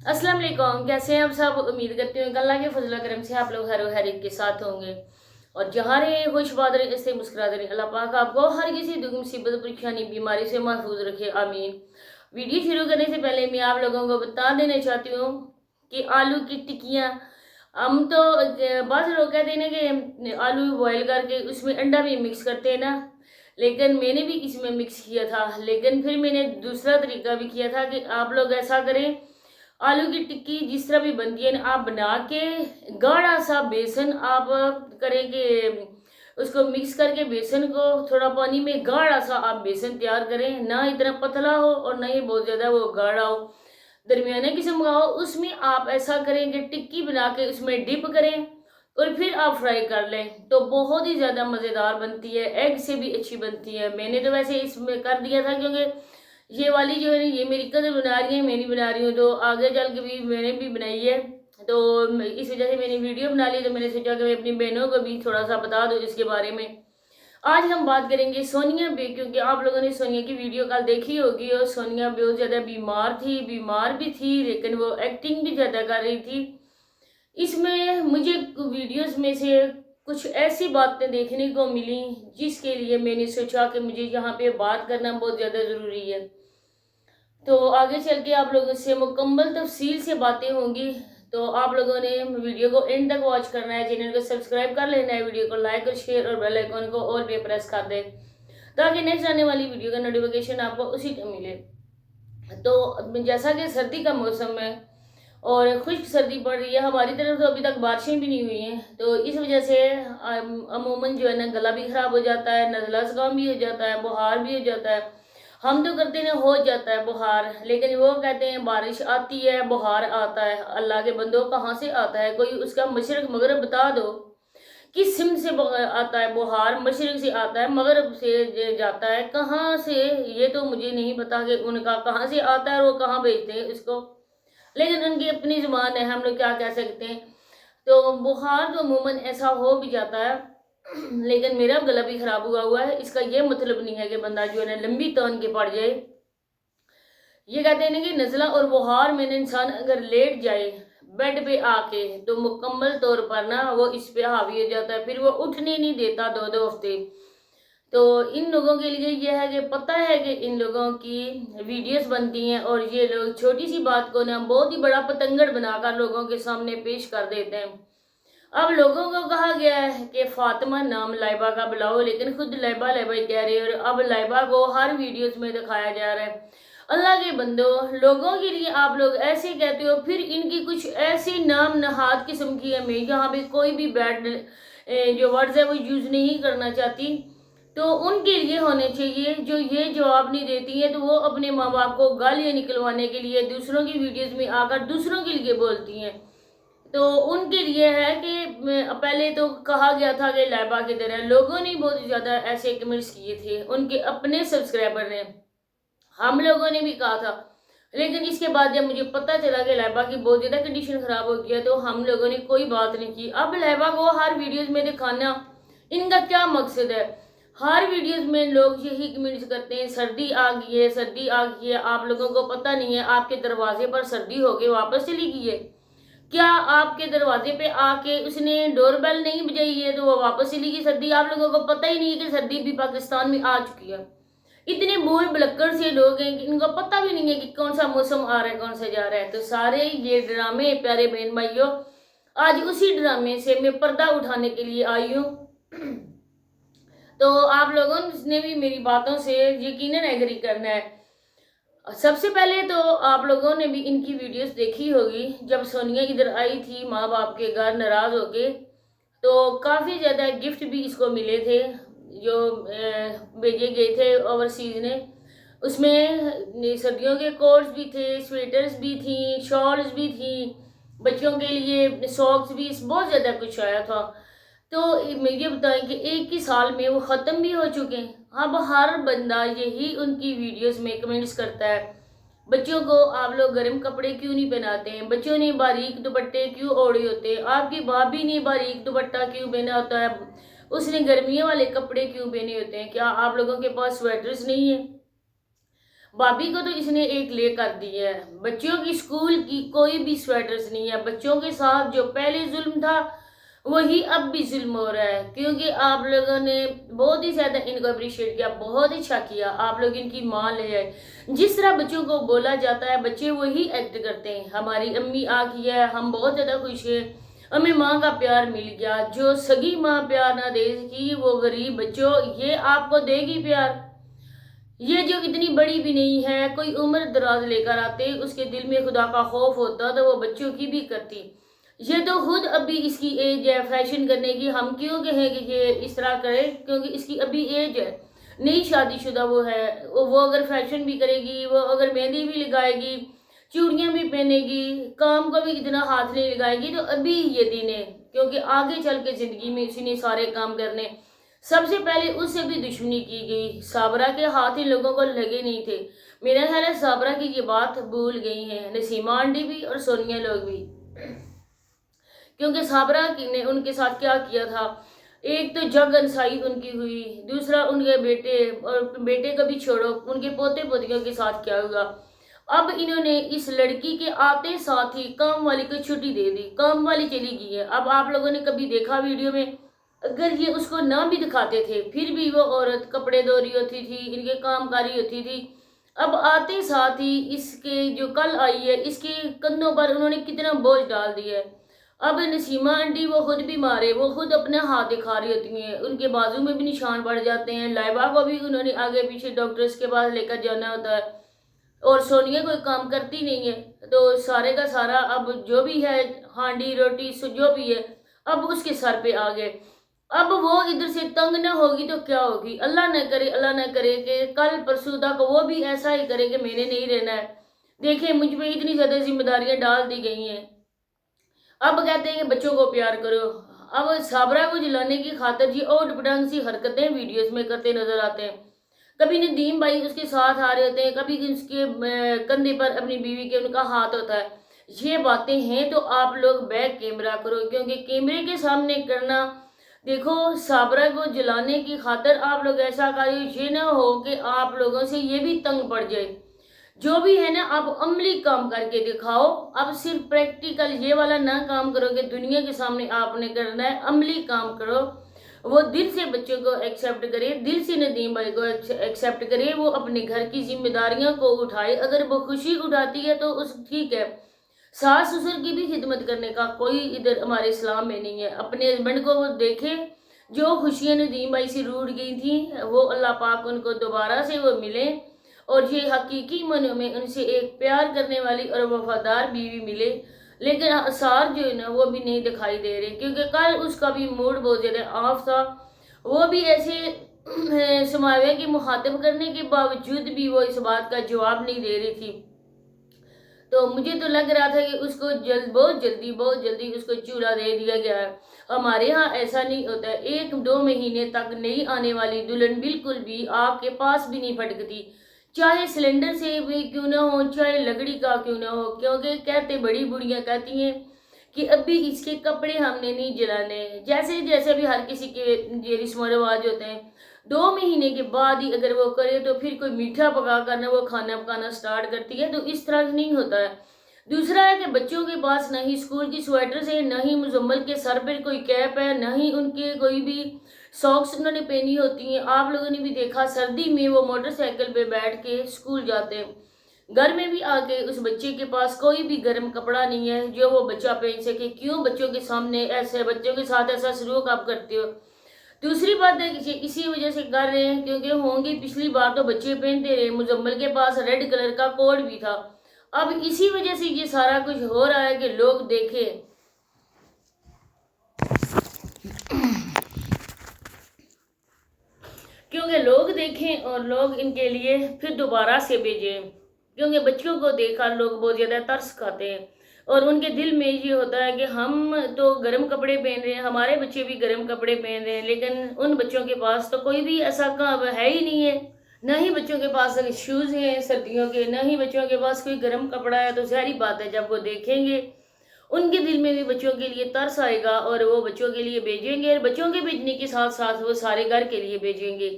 अस्सलाम वालेकुम। कैसे हैं आप सब? उम्मीद करती हूँ अल्लाह के फजल करम से आप लोग हर एक के साथ होंगे और जहाँ रहे खुशबाद रहे, ऐसे मुस्कुराते रहे। अल्लाह पाक आपको हर किसी दुख मुसीबत परेशानी बीमारी से महफूज रखे, आमीन। वीडियो शुरू करने से पहले मैं आप लोगों को बता देना चाहती हूँ कि आलू की टिक्कियाँ हम तो बाद लोग कहते हैं ना कि आलू बॉयल करके उसमें अंडा भी मिक्स करते हैं ना, लेकिन मैंने भी इसमें मिक्स किया था। लेकिन फिर मैंने दूसरा तरीका भी किया था कि आप लोग ऐसा करें, आलू की टिक्की जिस तरह भी बनती है ना, आप बना के गाढ़ा सा बेसन आप करें कि उसको मिक्स करके बेसन को थोड़ा पानी में गाढ़ा सा आप बेसन तैयार करें, ना इतना पतला हो और ना ही बहुत ज़्यादा वो गाढ़ा हो, दरमियाने किस्म का हो। उसमें आप ऐसा करें कि टिक्की बना के उसमें डिप करें और फिर आप फ्राई कर लें, तो बहुत ही ज़्यादा मज़ेदार बनती है। एग से भी अच्छी बनती है। मैंने तो वैसे इसमें कर दिया था क्योंकि ये वाली जो है ये मेरी कज़न बना रही है, मैं नहीं बना रही हूँ, तो आगे चल के भी मैंने भी बनाई है, तो इस वजह से मैंने वीडियो बना ली। तो मैंने सोचा कि मैं अपनी बहनों को भी थोड़ा सा बता दूँ इसके बारे में। आज हम बात करेंगे सोनिया बे, क्योंकि आप लोगों ने सोनिया की वीडियो कल देखी होगी और सोनिया बहुत ज़्यादा बीमार थी, बीमार भी थी, लेकिन वो एक्टिंग भी ज़्यादा कर रही थी। इसमें मुझे वीडियोस में से कुछ ऐसी बातें देखने को मिली जिसके लिए मैंने सोचा कि मुझे यहाँ पे बात करना बहुत ज़्यादा ज़रूरी है। तो आगे चल के आप लोगों से मुकम्मल तफसील से बातें होंगी, तो आप लोगों ने वीडियो को एंड तक वॉच करना है, चैनल को सब्सक्राइब कर लेना है, वीडियो को लाइक और शेयर और बेल आइकन को ऑल पे प्रेस कर दें ताकि नेक्स्ट आने वाली वीडियो का नोटिफिकेशन आपको उसी टाइम मिले। तो जैसा कि सर्दी का मौसम है और खुश्क सर्दी पड़ रही है, हमारी तरफ तो अभी तक बारिशें भी नहीं हुई हैं, तो इस वजह से अमूमन जो है ना गला भी ख़राब हो जाता है, नज़ला ज़ुकाम भी हो जाता है, बुखार भी हो जाता है। हम तो करते हैं हो जाता है बुखार, लेकिन वो कहते हैं बारिश आती है बुखार आता है। अल्लाह के बंदों कहाँ से आता है? कोई उसका मशरक मगरब बता दो। किस सिम से आता है बुखार? मशरक से आता है, मगरब से जाता है, कहाँ से? ये तो मुझे नहीं पता कि उनका कहाँ से आता है और वो कहाँ भेजते हैं इसको, लेकिन उनकी अपनी ज़ुबान है, हम लोग क्या कह सकते हैं। तो बुखार तो अमूमन ऐसा हो भी जाता है, लेकिन मेरा गला भी ख़राब हुआ है। इसका ये मतलब नहीं है कि बंदा जो है ना लंबी तान के पड़ जाए। ये कहते हैं ना कि नज़ला और बुखार में इंसान अगर लेट जाए बेड पे आके, तो मुकम्मल तौर पर ना वो इस पे हावी हो जाता है, फिर वो उठने नहीं देता 2-2 हफ्ते। तो इन लोगों के लिए यह है कि पता है कि इन लोगों की वीडियोस बनती हैं और ये लोग छोटी सी बात को ना बहुत ही बड़ा पतंगड़ बनाकर लोगों के सामने पेश कर देते हैं। अब लोगों को कहा गया है कि फातिमा नाम लाइबा का बुलाओ, लेकिन खुद लाइबा लाइबा ही कह रही है और अब लाइबा को हर वीडियोस में दिखाया जा रहा है। अल्लाह के बंदो, लोगों के लिए आप लोग ऐसे कहते हो, फिर इनकी कुछ ऐसी नाम नहाद किस्म की है, मैं यहाँ पे कोई भी बैड जो वर्ड्स है वो यूज़ नहीं करना चाहती, तो उनके लिए होने चाहिए जो ये जवाब नहीं देती है, तो वो अपने माँ बाप को गालियाँ निकलवाने के लिए दूसरों की वीडियोस में आकर दूसरों के लिए बोलती हैं। तो उनके लिए है कि पहले तो कहा गया था कि लाइबा की तरह, लोगों ने बहुत ज़्यादा ऐसे कमेंट्स किए थे, उनके अपने सब्सक्राइबर ने, हम लोगों ने भी कहा था। लेकिन इसके बाद जब मुझे पता चला कि लाइबा की बहुत ज़्यादा कंडीशन ख़राब हो गई है, तो हम लोगों ने कोई बात नहीं की। अब लाइबा को हर वीडियोस में दिखाना इनका क्या मकसद है? हर वीडियोस में लोग यही कमेंट्स करते हैं, सर्दी आ गई है, सर्दी आ गई है। आप लोगों को पता नहीं है आपके दरवाजे पर सर्दी होके वापस चली गई है क्या? आपके दरवाजे पे आके उसने डोरबेल नहीं बजाई है तो वो वापस चली गई सर्दी? आप लोगों को पता ही नहीं है कि सर्दी भी पाकिस्तान में आ चुकी है। इतने बूढ़े बलक्कड़ से लोग हैं कि इनको पता भी नहीं है कि कौन सा मौसम आ रहा है कौन सा जा रहा है। तो सारे ये ड्रामे प्यारे बहन भाइयों, आज उसी ड्रामे से मैं पर्दा उठाने के लिए आई हूँ। तो आप लोगों ने भी मेरी बातों से यकीनन एग्री करना है। सबसे पहले तो आप लोगों ने भी इनकी वीडियोस देखी होगी, जब सोनिया इधर आई थी माँ बाप के घर नाराज़ होके, तो काफ़ी ज़्यादा गिफ्ट भी इसको मिले थे जो भेजे गए थे ओवरसीज़ ने। उसमें सर्दियों के कोट्स भी थे, स्वेटर्स भी थी, शॉल्स भी थी, बच्चों के लिए सॉक्स भी, बहुत ज़्यादा कुछ आया था। तो मुझे बताएं कि एक ही साल में वो ख़त्म भी हो चुके हैं। अब हर बंदा यही उनकी वीडियोस में कमेंट्स करता है, बच्चों को आप लोग गर्म कपड़े क्यों नहीं पहनाते हैं, बच्चों ने बारीक दुपट्टे क्यों ओढ़े होते हैं, आपकी भाभी ने बारीक दुपट्टा क्यों पहना होता है, उसने गर्मियों वाले कपड़े क्यों पहने होते हैं, क्या आप लोगों के पास स्वेटर्स नहीं है? भाभी को तो इसने एक ले कर दी है। बच्चों की स्कूल की कोई भी स्वेटर्स नहीं है। बच्चों के साथ जो पहले जुल्म था वही अब भी जुल्म हो रहा है, क्योंकि आप लोगों ने बहुत ही ज़्यादा इनको अप्रिशिएट किया, बहुत अच्छा किया। आप लोग इनकी माँ ले आए। जिस तरह बच्चों को बोला जाता है बच्चे वही एक्ट करते हैं। हमारी अम्मी आखी है, हम बहुत ज़्यादा खुश हैं, हमें माँ का प्यार मिल गया। जो सगी माँ प्यार ना दे सकी वो गरीब बच्चों ये आपको देगी प्यार। ये जो इतनी बड़ी भी नहीं है, कोई उम्र दराज लेकर आते, उसके दिल में खुदा का खौफ होता तो वो बच्चों की भी करती। ये तो खुद अभी इसकी एज है फैशन करने की। हम क्यों कहें कि ये इस तरह करे, क्योंकि इसकी अभी एज है, नई शादीशुदा वो है। वो अगर फैशन भी करेगी, वो अगर मेहंदी भी लगाएगी, चूड़ियाँ भी पहनेगी, काम को भी इतना हाथ नहीं लगाएगी, तो अभी ये दिन है। क्योंकि आगे चल के ज़िंदगी में इसी ने सारे काम करने। सबसे पहले उससे भी दुश्मनी की गई। साबरा के हाथ इन लोगों को लगे नहीं थे। मेरा ख्याल है साबरा की ये बात भूल गई है, नसीमा आंटी भी और सोनिया लोग भी। क्योंकि साबरा ने उनके साथ क्या किया था, एक तो जग अनसाई उनकी हुई, दूसरा उनके बेटे, और बेटे को भी छोड़ो, उनके पोते पोतियों के साथ क्या हुआ। अब इन्होंने इस लड़की के आते साथ ही काम वाली को छुट्टी दे दी, काम वाली चली गई है। अब आप लोगों ने कभी देखा वीडियो में, अगर ये उसको ना भी दिखाते थे फिर भी वो औरत कपड़े धो रही होती थी, इनके कामकारी होती थी। अब आते साथ ही इसके जो कल आई है, इसके कंधों पर उन्होंने कितना बोझ डाल दिया है। अब नसीमा आंटी वो खुद भी मारे, वो खुद अपना हाथ दिखा रही होती हैं, उनके बाजू में भी निशान पड़ जाते हैं। लाइबा को भी उन्होंने आगे पीछे डॉक्टर्स के पास लेकर जाना होता है, और सोनिया कोई काम करती नहीं है। तो सारे का सारा अब जो भी है, हांडी रोटी जो भी है, अब उसके सर पे आ गए। अब वो इधर से तंग ना होगी तो क्या होगी। अल्लाह न करे, अल्लाह न करे कि कल परसों तक वो भी ऐसा ही करे कि मैंने नहीं रहना है। देखिए मुझ पे इतनी ज़्यादा जिम्मेदारियां डाल दी गई हैं। अब कहते हैं कि बच्चों को प्यार करो। अब साबरा को जलाने की खातिर जी और पटांग सी हरकतें वीडियोस में करते नजर आते हैं। कभी नदीम भाई उसके साथ आ रहे होते हैं, कभी उसके कंधे पर अपनी बीवी के उनका हाथ होता है। ये बातें हैं तो आप लोग बैक कैमरा करो, क्योंकि कैमरे के सामने करना, देखो साबरा को जलाने की खातिर आप लोग ऐसा करो, ये ना हो कि आप लोगों से ये भी तंग पड़ जाए। जो भी है ना, आप अमली काम करके दिखाओ। अब सिर्फ प्रैक्टिकल ये वाला ना काम करो कि दुनिया के सामने आपने करना है, अमली काम करो। वो दिल से बच्चों को एक्सेप्ट करे, दिल से नदीम भाई को एक्सेप्ट करे, वो अपने घर की जिम्मेदारियों को उठाए। अगर वो खुशी उठाती है तो उस ठीक है। सास ससुर की भी खिदमत करने का कोई इधर हमारे इस्लाम में नहीं है। अपने हस्बैंड को वो देखे, जो खुशियाँ नदीम भाई से रूठ गई थी, वो अल्लाह पाक उनको दोबारा से वो मिले, और ये हकीकी मनों में उनसे एक प्यार करने वाली और वफादार बीवी मिले। लेकिन आसार जो है ना वो भी नहीं दिखाई दे रहे, क्योंकि कल उसका भी मूड बहुत ज़्यादा ऑफ था। वो भी ऐसे समावे की मुखातब करने के बावजूद भी वो इस बात का जवाब नहीं दे रही थी। तो मुझे तो लग रहा था कि उसको बहुत जल्दी उसको चूल्हा दे दिया गया है। हमारे यहाँ ऐसा नहीं होता है। 1-2 महीने तक नहीं आने वाली दुल्हन बिल्कुल भी आपके पास भी नहीं फटकती, चाहे सिलेंडर से भी क्यों ना हो, चाहे लकड़ी का क्यों ना हो। क्योंकि कहते बड़ी बुढ़ियाँ कहती हैं कि अभी इसके कपड़े हमने नहीं जलाने। जैसे जैसे भी हर किसी के ये रस्म रिवाज होते हैं, 2 महीने के बाद ही अगर वो करे तो फिर कोई मीठा पका कर ना वो खाना पकाना स्टार्ट करती है। तो इस तरह नहीं होता है। दूसरा है कि बच्चों के पास ना ही स्कूल की स्वेटर्स है, ना ही मुजम्मल के सर पर कोई कैप है, ना ही उनके कोई भी सॉक्स उन्होंने पहनी होती हैं। आप लोगों ने भी देखा सर्दी में वो मोटरसाइकिल पे बैठ के स्कूल जाते हैं। घर में भी आके उस बच्चे के पास कोई भी गर्म कपड़ा नहीं है जो वो बच्चा पहन सके। क्यों बच्चों के सामने ऐसे, बच्चों के साथ ऐसा सलूक आप करते हो। दूसरी बात है कि इसी वजह से कर रहे हैं क्योंकि होंगी, पिछली बार तो बच्चे पहनते रहे, मुजम्मल के पास रेड कलर का कोड भी था। अब इसी वजह से ये सारा कुछ हो रहा है कि लोग देखें। क्योंकि लोग देखें और लोग इनके लिए फिर दोबारा से भेजें। क्योंकि बच्चों को देखकर लोग बहुत ज़्यादा तरस खाते हैं और उनके दिल में ये होता है कि हम तो गर्म कपड़े पहन रहे हैं, हमारे बच्चे भी गर्म कपड़े पहन रहे हैं, लेकिन उन बच्चों के पास तो कोई भी ऐसा काम है ही नहीं है। ना ही बच्चों के पास शूज़ हैं सर्दियों के, ना ही बच्चों के पास कोई गर्म कपड़ा है। तो ज़ाहिर बात है जब वो देखेंगे उनके दिल में भी बच्चों के लिए तरस आएगा और वो बच्चों के लिए भेजेंगे, और बच्चों के भेजने के साथ साथ वो सारे घर के लिए भेजेंगे।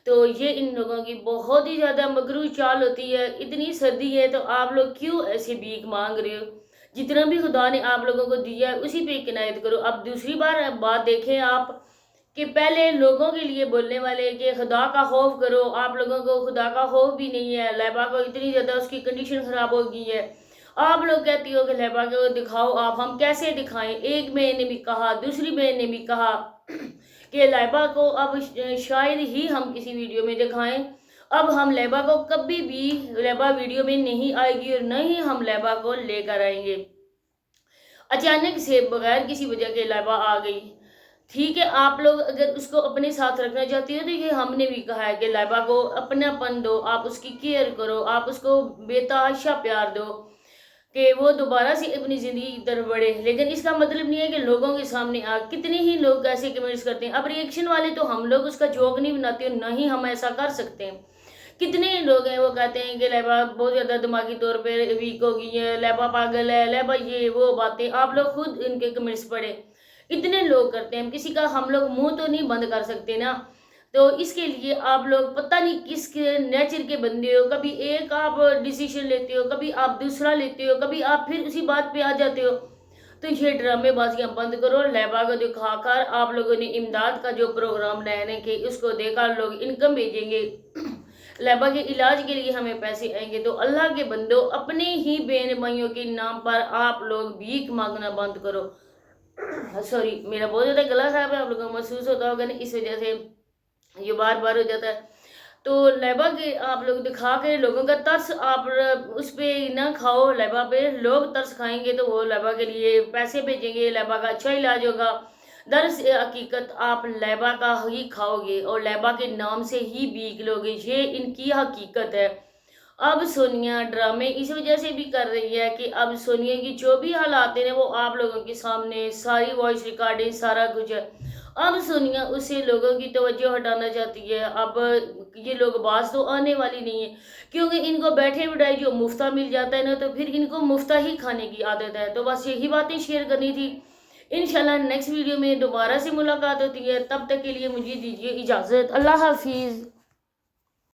तो ये इन लोगों की बहुत ही ज़्यादा मकरू चाल होती है। इतनी सर्दी है तो आप लोग क्यों ऐसे भीख मांग रहे हो? जितना भी खुदा ने आप लोगों को दिया है उसी पे किनायत करो। अब दूसरी बार बात देखें आप कि पहले लोगों के लिए बोलने वाले कि खुदा का खौफ करो, आप लोगों को खुदा का खौफ भी नहीं है। लैबा को इतनी ज़्यादा उसकी कंडीशन ख़राब हो गई है। आप लोग कहती हो कि लैबा को दिखाओ, आप हम कैसे दिखाएं? एक बहन ने भी कहा, दूसरी बहन ने भी कहा कि लैबा को अब शायद ही हम किसी वीडियो में दिखाएं। अब हम लैबा को कभी भी लैबा वीडियो में नहीं आएगी और न ही हम लैबा को लेकर आएंगे। अचानक से बगैर किसी वजह के लैबा आ गई। ठीक है, आप लोग अगर उसको अपने साथ रखना चाहती हो तो ये हमने भी कहा है कि लैबा को अपनापन दो, आप उसकी केयर करो, आप उसको बेतहाशा प्यार दो कि वो दोबारा से अपनी ज़िंदगी की तरफ बढ़े। लेकिन इसका मतलब नहीं है कि लोगों के सामने आ कितने ही लोग ऐसे कमेंट्स करते हैं। अब रिएक्शन वाले तो हम लोग उसका जोक नहीं बनाते और न ही हम ऐसा कर सकते हैं। कितने लोग हैं वो कहते हैं कि लैबा बहुत ज़्यादा दिमागी तौर पे वीक हो गई है, लैबा पागल है, लैबा ये वो बातें आप लोग खुद इनके कमेंट्स पढ़े। इतने लोग करते हैं, किसी का हम लोग मुंह तो नहीं बंद कर सकते ना। तो इसके लिए आप लोग पता नहीं किसके नेचर के बंदे हो, कभी एक आप डिसीजन लेते हो, कभी आप दूसरा लेते हो, कभी आप फिर उसी बात पे आ जाते हो। तो ये ड्रामेबाजियां बंद करो। लैबा को दिखाकर आप लोगों ने इमदाद का जो प्रोग्राम बनाने के उसको देकर लोग इनकम भेजेंगे। लैबा के इलाज के लिए हमें पैसे आएंगे। तो अल्लाह के बंदो, अपने ही बहन भाइयों के नाम पर आप लोग भीख मांगना बंद करो। सॉरी, मेरा बहुत ज़्यादा गला खराब है, आप लोगों को महसूस होता होगा ना, इस वजह से ये बार बार हो जाता है। तो लैबा के आप लोग दिखा के लोगों का तरस आप उस पे ना खाओ। लैबा पे लोग तरस खाएंगे तो वो लैबा के लिए पैसे भेजेंगे, लैबा का अच्छा इलाज होगा। दरअसल हकीकत आप लैबा का ही खाओगे और लैबा के नाम से ही भीख लोगे। ये इनकी हकीकत है। अब सोनिया ड्रामे इस वजह से भी कर रही है कि अब सोनिया की जो भी हालात हैं वो आप लोगों के सामने सारी वॉइस रिकॉर्डिंग सारा कुछ है। अब सोनिया उससे लोगों की तवज्जो हटाना चाहती है। अब ये लोग बाज तो आने वाली नहीं है, क्योंकि इनको बैठे बिठाए जो मुफ्ता मिल जाता है ना, तो फिर इनको मुफ्ता ही खाने की आदत है। तो बस यही बातें शेयर करनी थी। इंशाल्लाह नेक्स्ट वीडियो में दोबारा से मुलाकात होती है। तब तक के लिए मुझे दीजिए इजाज़त। अल्लाह हाफिज़।